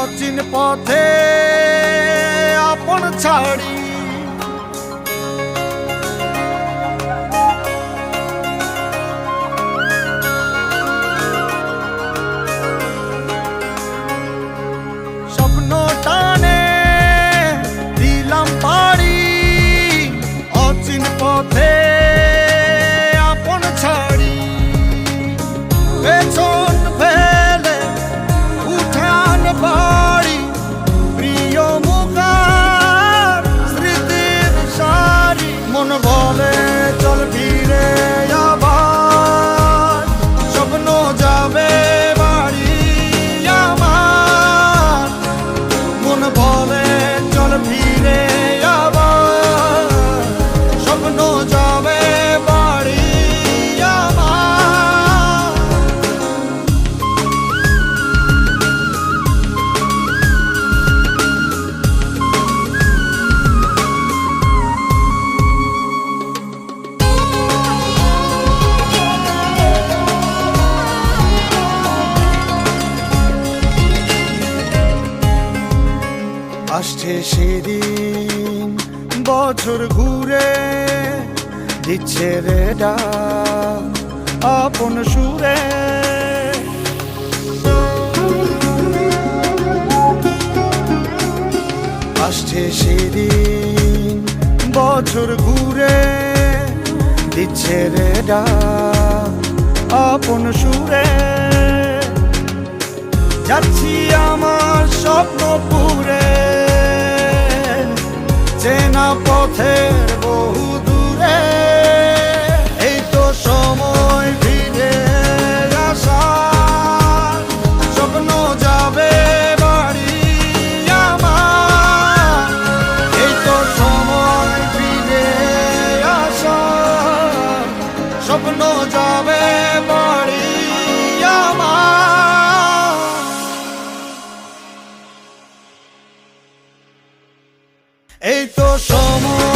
অচিন পথে আপন ছাড়ি স্বপ্ন টানে দিলাম পাড়ি অচিন পথে আপন ছাড়ি পেছন ফেলে উঠান বাড়ি প্রিয় মুখার স্মৃতির সারি মন বলে চল ফিরে আবার স্বপ্ন যাবে বাড়ি আমার মন বলে চল ফিরে আবার স্বপ্ন যাবে বাড়ি আমার আসছে সেদিন বছর ঘুরে দিচ্ছে রে ডাক আপন সুরে আসছে সেদিন বছর ঘুরে দিচ্ছে রে ডাক আপন সুরে যাচ্ছি আমার স্বপ্ন পুরে চেনা পথের বহু দূরে এই তো সময় ফিরে আসার স্বপ্ন যাবে বাড়ি আমার এই তো সময় ফিরে আসার স্বপ্ন যাবে বাড়ি আমার এই তো সময়